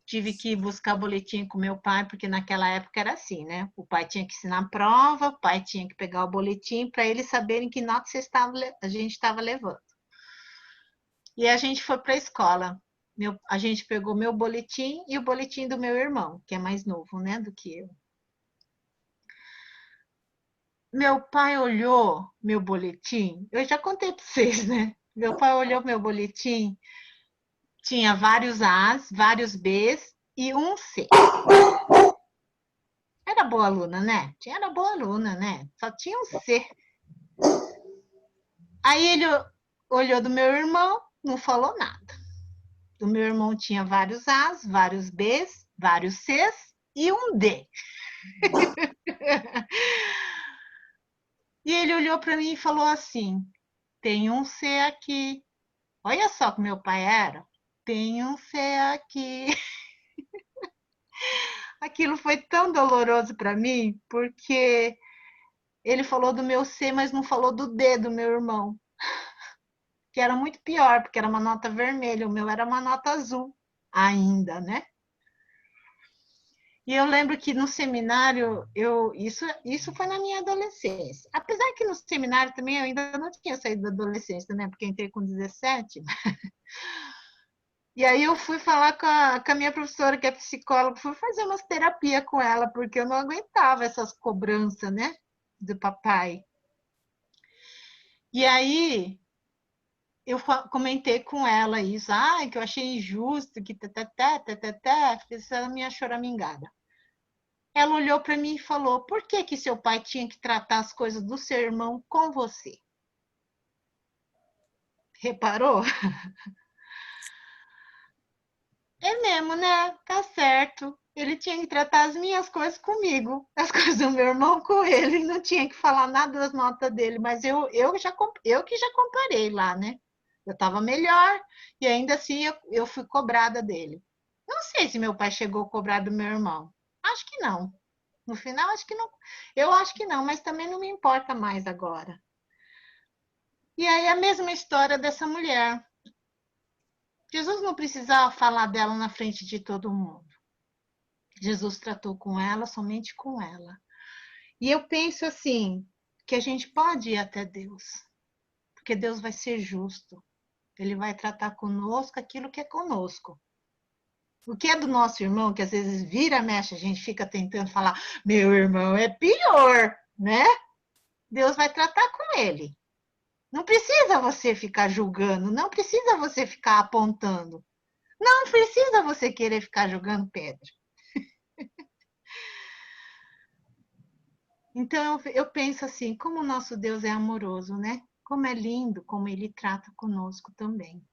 Speaker 1: tive que buscar boletim com meu pai, porque naquela época era assim, né? O pai tinha que ensinar a prova, o pai tinha que pegar o boletim para eles saberem que nota a gente estava levando. E a gente foi para a escola. A gente pegou meu boletim e o boletim do meu irmão, que é mais novo, né, do que eu. Meu pai olhou meu boletim, eu já contei para vocês, né? Meu pai olhou meu boletim, tinha vários A's, vários B's e um C. Era boa aluna, né? Era boa aluna, né? Só tinha um C. Aí ele olhou do meu irmão, não falou nada. Do meu irmão tinha vários A's, vários B's, vários C's e um D. E ele olhou para mim e falou assim: tem um C aqui. Olha só como meu pai era. Pense aqui. Aquilo foi tão doloroso para mim, porque ele falou do meu C, mas não falou do D do meu irmão, que era muito pior, porque era uma nota vermelha, o meu era uma nota azul ainda, né? E eu lembro que no seminário, isso foi na minha adolescência. Apesar que no seminário também eu ainda não tinha saído da adolescência, né? Porque eu entrei com 17. E aí eu fui falar com a minha professora, que é psicóloga, fui fazer umas terapia com ela, porque eu não aguentava essas cobranças, né? Do papai. E aí eu comentei com ela isso, que eu achei injusto, que fiz a minha choramingada. Ela olhou para mim e falou: por que que seu pai tinha que tratar as coisas do seu irmão com você? Reparou? É mesmo, né? Tá certo. Ele tinha que tratar as minhas coisas comigo, as coisas do meu irmão com ele. Não tinha que falar nada das notas dele, mas eu que já comparei lá, né? Eu estava melhor e ainda assim eu fui cobrada dele. Não sei se meu pai chegou a cobrar do meu irmão. Acho que não. No final, acho que não. Eu acho que não, mas também não me importa mais agora. E aí a mesma história dessa mulher. Jesus não precisava falar dela na frente de todo mundo. Jesus tratou com ela, somente com ela. E eu penso assim, que a gente pode ir até Deus, porque Deus vai ser justo. Ele vai tratar conosco aquilo que é conosco. O que é do nosso irmão, que às vezes vira, mexe, a gente fica tentando falar, meu irmão é pior, né? Deus vai tratar com ele. Não precisa você ficar julgando, não precisa você ficar apontando. Não precisa você querer ficar jogando pedra. Então eu penso assim, como o nosso Deus é amoroso, né? Como é lindo como ele trata conosco também.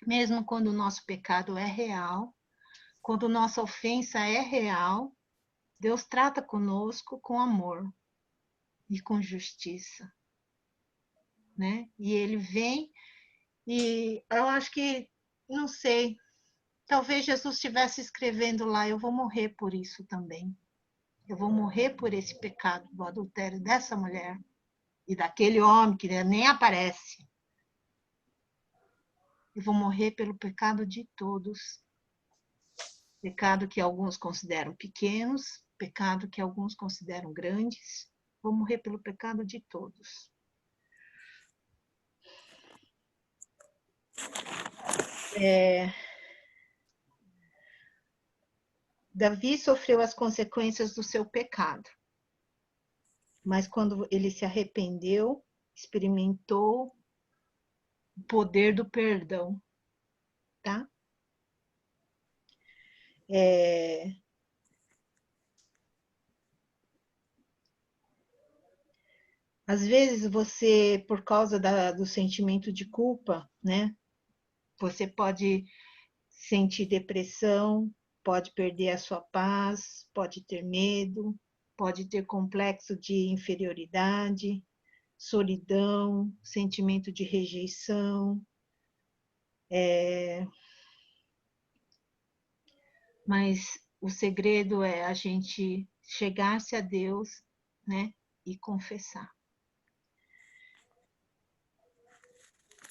Speaker 1: Mesmo quando o nosso pecado é real, quando nossa ofensa é real, Deus trata conosco com amor e com justiça, né? E ele vem e eu acho que, não sei, talvez Jesus estivesse escrevendo lá, eu vou morrer por isso também. Eu vou morrer por esse pecado do adultério dessa mulher e daquele homem que nem aparece. Eu vou morrer pelo pecado de todos. Pecado que alguns consideram pequenos, pecado que alguns consideram grandes. Vou morrer pelo pecado de todos. Davi sofreu as consequências do seu pecado, mas quando ele se arrependeu, experimentou o poder do perdão, tá? Às vezes você, por causa do sentimento de culpa, né? Você pode sentir depressão, pode perder a sua paz, pode ter medo, pode ter complexo de inferioridade, solidão, sentimento de rejeição. Mas o segredo é a gente chegar-se a Deus, né, e confessar.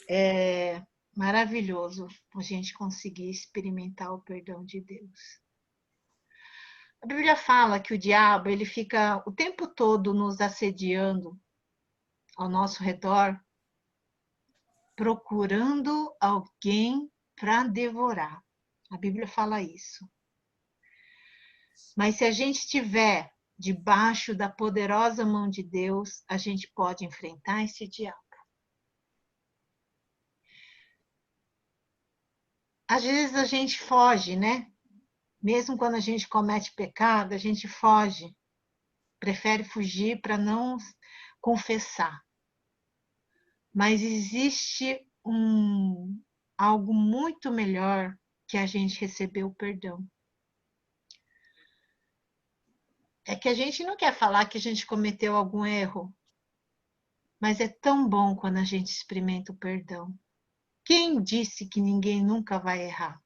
Speaker 1: É maravilhoso a gente conseguir experimentar o perdão de Deus. A Bíblia fala que o diabo ele fica o tempo todo nos assediando ao nosso redor, procurando alguém para devorar. A Bíblia fala isso. Mas se a gente estiver debaixo da poderosa mão de Deus, a gente pode enfrentar esse diabo. Às vezes a gente foge, né? Mesmo quando a gente comete pecado, a gente foge, prefere fugir para não confessar. Mas existe algo muito melhor que a gente receber o perdão. É que a gente não quer falar que a gente cometeu algum erro, mas é tão bom quando a gente experimenta o perdão. Quem disse que ninguém nunca vai errar?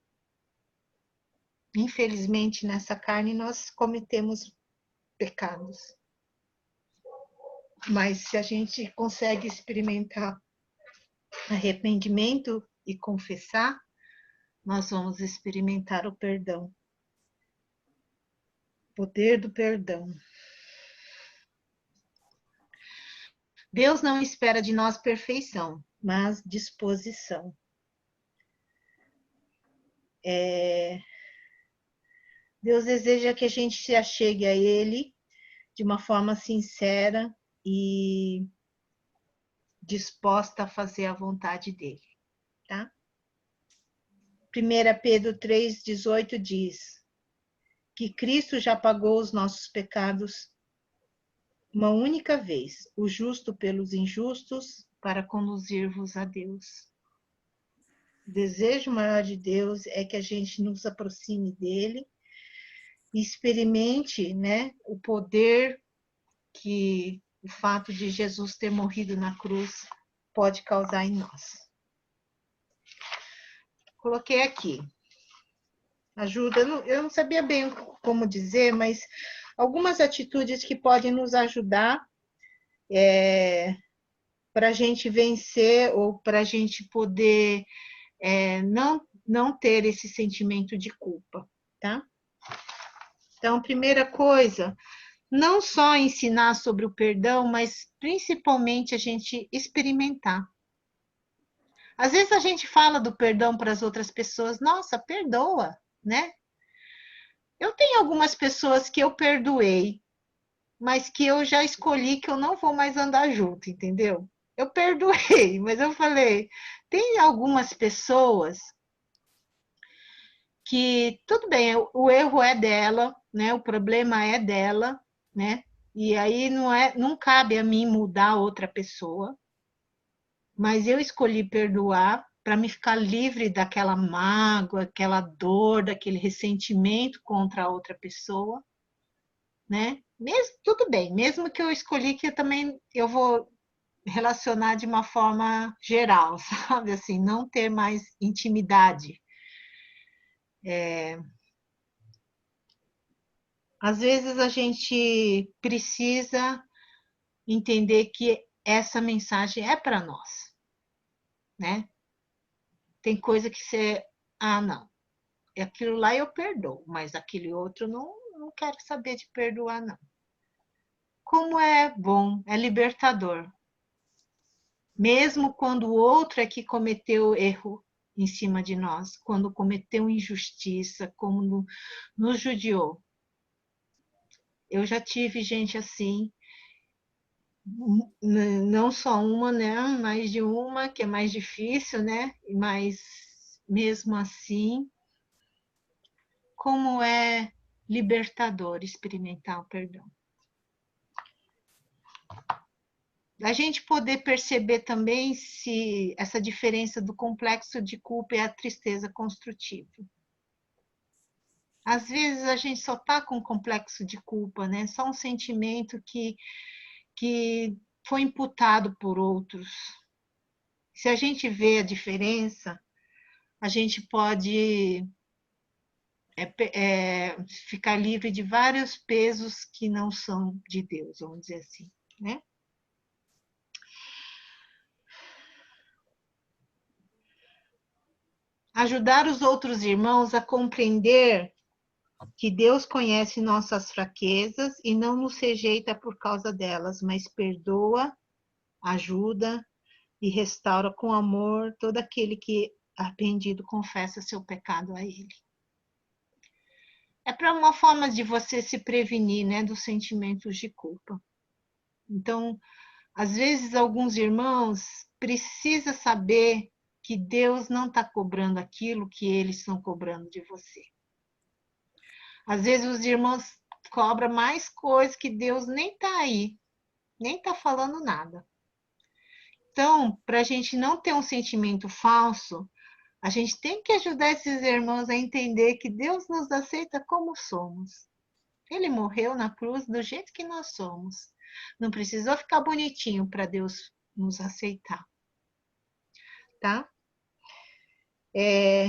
Speaker 1: Infelizmente, nessa carne, nós cometemos pecados. Mas se a gente consegue experimentar arrependimento e confessar, nós vamos experimentar o perdão. O poder do perdão. Deus não espera de nós perfeição, mas disposição. Deus deseja que a gente se achegue a Ele de uma forma sincera e disposta a fazer a vontade dEle, tá? 1 Pedro 3,18 diz que Cristo já pagou os nossos pecados uma única vez, o justo pelos injustos, para conduzir-vos a Deus. O desejo maior de Deus é que a gente nos aproxime dele e experimente, né, o poder que o fato de Jesus ter morrido na cruz pode causar em nós. Coloquei aqui. Ajuda, eu não sabia bem como dizer, mas algumas atitudes que podem nos ajudar para a gente vencer ou para a gente poder não ter esse sentimento de culpa, tá? Então, primeira coisa, não só ensinar sobre o perdão, mas principalmente a gente experimentar. Às vezes a gente fala do perdão para as outras pessoas, nossa, perdoa, né? Eu tenho algumas pessoas que eu perdoei, mas que eu já escolhi que eu não vou mais andar junto, entendeu? Eu perdoei, mas eu falei, tem algumas pessoas que, tudo bem, o erro é dela, né? O problema é dela, né? E aí não cabe a mim mudar outra pessoa, mas eu escolhi perdoar para me ficar livre daquela mágoa, aquela dor, daquele ressentimento contra a outra pessoa, né? Mesmo, tudo bem, mesmo que eu escolhi que eu vou relacionar de uma forma geral, sabe? Assim, não ter mais intimidade. Às vezes a gente precisa entender que essa mensagem é para nós, né? Tem coisa que você, não, aquilo lá eu perdoo, mas aquele outro não quero saber de perdoar, não. Como é bom, é libertador. Mesmo quando o outro é que cometeu erro em cima de nós, quando cometeu injustiça, como nos judiou. Eu já tive gente assim, não só uma, né? Mais de uma, que é mais difícil, né? Mas mesmo assim, como é libertador experimentar o perdão. A gente poder perceber também se essa diferença do complexo de culpa e a tristeza construtiva. Às vezes a gente só está com complexo de culpa, né? Só um sentimento que foi imputado por outros. Se a gente vê a diferença, a gente pode ficar livre de vários pesos que não são de Deus, vamos dizer assim, né? Ajudar os outros irmãos a compreender que Deus conhece nossas fraquezas e não nos rejeita por causa delas, mas perdoa, ajuda e restaura com amor todo aquele que, arrependido, confessa seu pecado a Ele. É para uma forma de você se prevenir, né, dos sentimentos de culpa. Então, às vezes, alguns irmãos precisam saber que Deus não está cobrando aquilo que eles estão cobrando de você. Às vezes, os irmãos cobram mais coisas que Deus nem está aí, nem está falando nada. Então, para a gente não ter um sentimento falso, a gente tem que ajudar esses irmãos a entender que Deus nos aceita como somos. Ele morreu na cruz do jeito que nós somos. Não precisou ficar bonitinho para Deus nos aceitar. Tá? É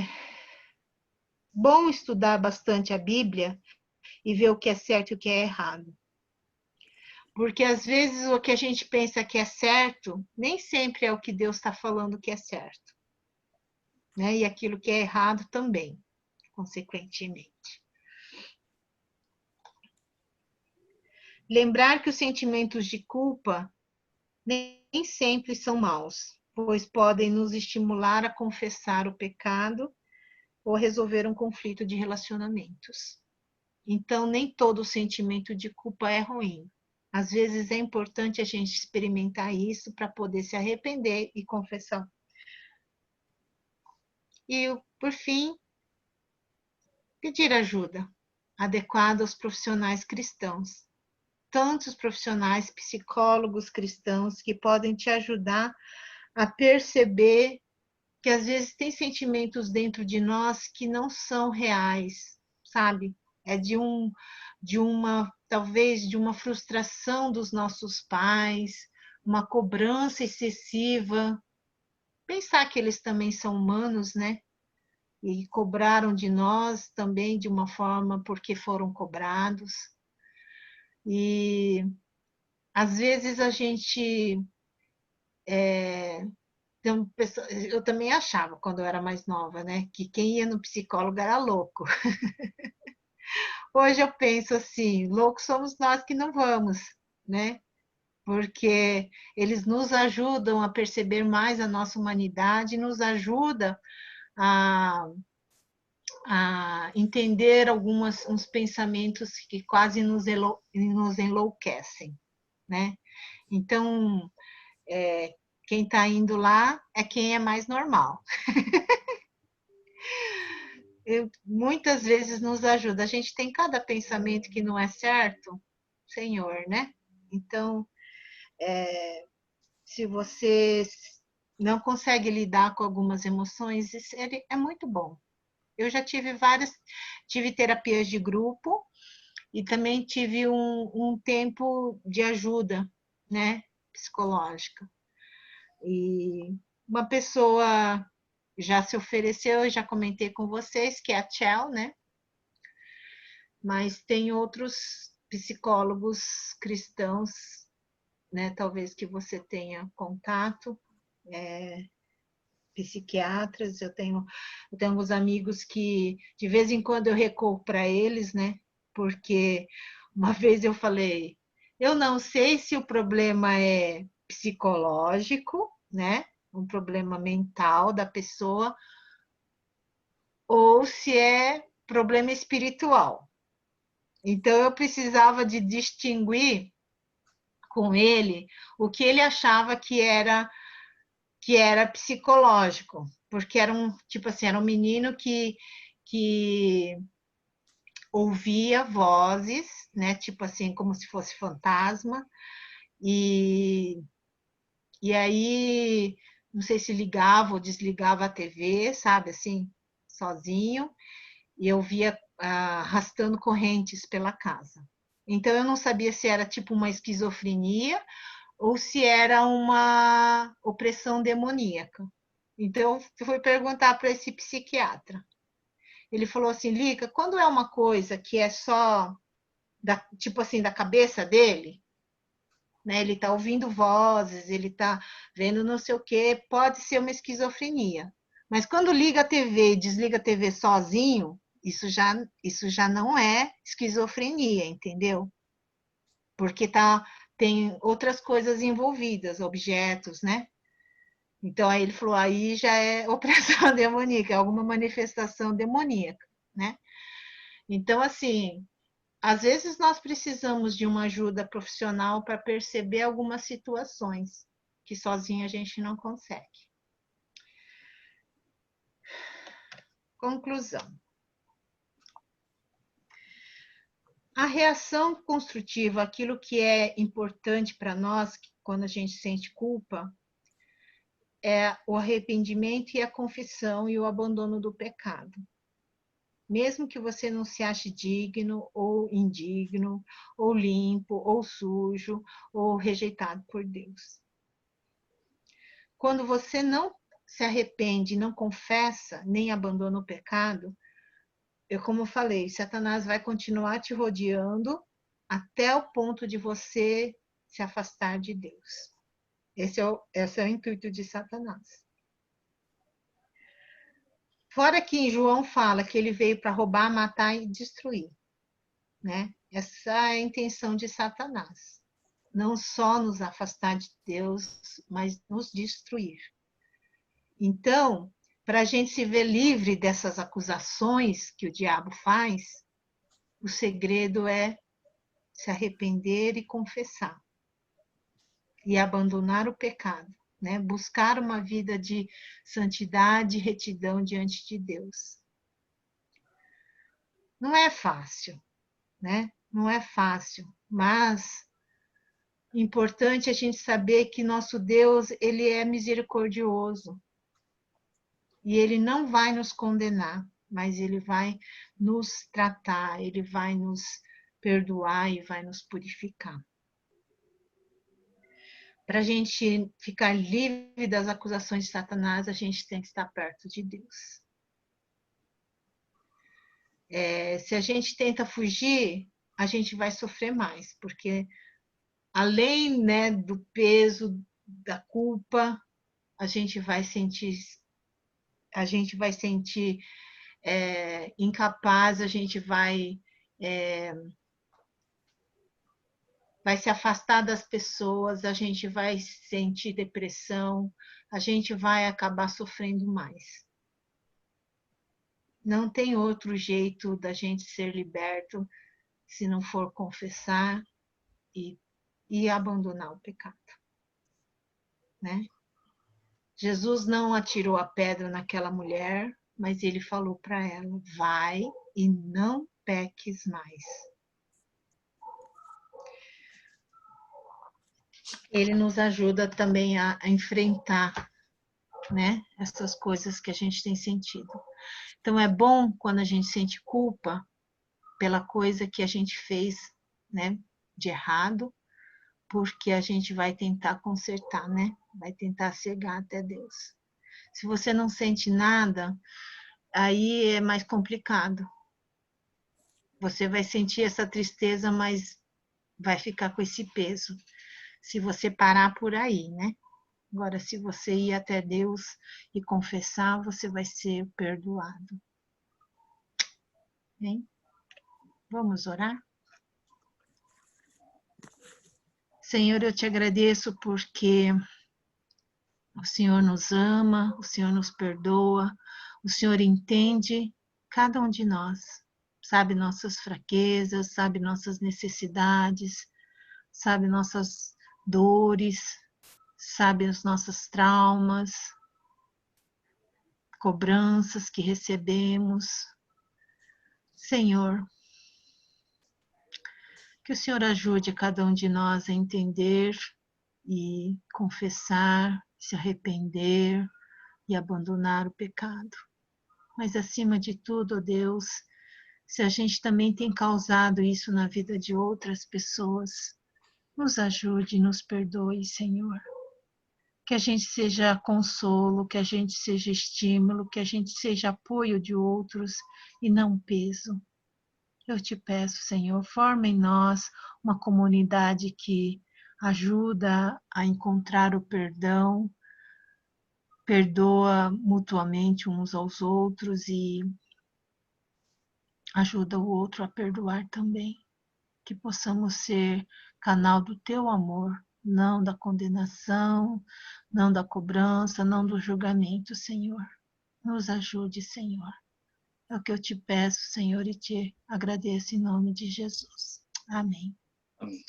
Speaker 1: bom estudar bastante a Bíblia e ver o que é certo e o que é errado. Porque às vezes o que a gente pensa que é certo, nem sempre é o que Deus está falando que é certo, né? E aquilo que é errado também, consequentemente. Lembrar que os sentimentos de culpa nem sempre são maus, pois podem nos estimular a confessar o pecado ou resolver um conflito de relacionamentos. Então, nem todo sentimento de culpa é ruim. Às vezes é importante a gente experimentar isso para poder se arrepender e confessar. E, por fim, pedir ajuda adequada aos profissionais cristãos. Tantos profissionais, psicólogos cristãos que podem te ajudar a perceber que às vezes tem sentimentos dentro de nós que não são reais, sabe? É de uma talvez de uma frustração dos nossos pais, uma cobrança excessiva. Pensar que eles também são humanos, né? E cobraram de nós também de uma forma porque foram cobrados. E às vezes a gente então, eu também achava, quando eu era mais nova, né, que quem ia no psicólogo era louco. Hoje eu penso assim, loucos somos nós que não vamos, né? Porque eles nos ajudam a perceber mais a nossa humanidade, nos ajuda a, a entender uns pensamentos que quase nos enlouquecem, né? Então, quem está indo lá é quem é mais normal. Muitas vezes nos ajuda. A gente tem cada pensamento que não é certo, Senhor, né? Então, se você não consegue lidar com algumas emoções, isso é muito bom. Eu já tive terapias de grupo e também tive um tempo de ajuda, né, psicológica. E uma pessoa já se ofereceu, eu já comentei com vocês, que é a Chel, né? Mas tem outros psicólogos cristãos, né? Talvez que você tenha contato, psiquiatras. Eu tenho alguns amigos que de vez em quando eu recorro para eles, né? Porque uma vez eu falei, eu não sei se o problema é psicológico, né? Um problema mental da pessoa, ou se é problema espiritual. Então eu precisava de distinguir com ele o que ele achava que era psicológico, porque era tipo assim, era um menino que ouvia vozes, né, tipo assim, como se fosse fantasma, e e aí não sei se ligava ou desligava a TV, sabe, assim, sozinho, e eu via arrastando correntes pela casa. Então eu não sabia se era tipo uma esquizofrenia ou se era uma opressão demoníaca. Então eu fui perguntar para esse psiquiatra. Ele falou assim, Lica, quando é uma coisa que é só tipo assim da cabeça dele, né? Ele está ouvindo vozes, ele está vendo não sei o quê, pode ser uma esquizofrenia. Mas quando liga a TV e desliga a TV sozinho, isso já não é esquizofrenia, entendeu? Porque tem outras coisas envolvidas, objetos, né? Então aí ele falou, aí já é opressão demoníaca, é alguma manifestação demoníaca, né? Então, assim, às vezes nós precisamos de uma ajuda profissional para perceber algumas situações que sozinha a gente não consegue. Conclusão. A reação construtiva, aquilo que é importante para nós quando a gente sente culpa, é o arrependimento e a confissão e o abandono do pecado. Mesmo que você não se ache digno ou indigno, ou limpo, ou sujo, ou rejeitado por Deus. Quando você não se arrepende, não confessa, nem abandona o pecado, como eu falei, Satanás vai continuar te rodeando até o ponto de você se afastar de Deus. Esse é o intuito de Satanás. Fora que em João fala que ele veio para roubar, matar e destruir, né? Essa é a intenção de Satanás. Não só nos afastar de Deus, mas nos destruir. Então, para a gente se ver livre dessas acusações que o diabo faz, o segredo é se arrepender e confessar. E abandonar o pecado, né? Buscar uma vida de santidade e retidão diante de Deus. Não é fácil, né? Não é fácil, mas importante a gente saber que nosso Deus, ele é misericordioso. E ele não vai nos condenar, mas ele vai nos tratar, ele vai nos perdoar e vai nos purificar. Para a gente ficar livre das acusações de Satanás, a gente tem que estar perto de Deus. Se a gente tenta fugir, a gente vai sofrer mais, porque além, né, do peso da culpa, a gente vai sentir incapaz, a gente vai se afastar das pessoas, a gente vai sentir depressão, a gente vai acabar sofrendo mais. Não tem outro jeito da gente ser liberto se não for confessar e abandonar o pecado, né? Jesus não atirou a pedra naquela mulher, mas ele falou para ela: vai e não peques mais. Ele nos ajuda também a enfrentar, né, essas coisas que a gente tem sentido. Então é bom quando a gente sente culpa pela coisa que a gente fez, né, de errado, porque a gente vai tentar consertar, né? Vai tentar chegar até Deus. Se você não sente nada, aí é mais complicado. Você vai sentir essa tristeza, mas vai ficar com esse peso. Se você parar por aí, né? Agora, se você ir até Deus e confessar, você vai ser perdoado. Hein? Vamos orar? Senhor, eu te agradeço porque o Senhor nos ama, o Senhor nos perdoa, o Senhor entende cada um de nós, sabe nossas fraquezas, sabe nossas necessidades, sabe nossas dores, sabe os nossos traumas, cobranças que recebemos. Senhor, que o Senhor ajude cada um de nós a entender e confessar, se arrepender e abandonar o pecado. Mas, acima de tudo, ó Deus, se a gente também tem causado isso na vida de outras pessoas, nos ajude, nos perdoe, Senhor. Que a gente seja consolo, que a gente seja estímulo, que a gente seja apoio de outros e não peso. Eu te peço, Senhor, forma em nós uma comunidade que ajuda a encontrar o perdão, perdoa mutuamente uns aos outros e ajuda o outro a perdoar também. Que possamos ser canal do teu amor, não da condenação, não da cobrança, não do julgamento, Senhor. Nos ajude, Senhor. É o que eu te peço, Senhor, e te agradeço em nome de Jesus. Amém.
Speaker 2: Amém.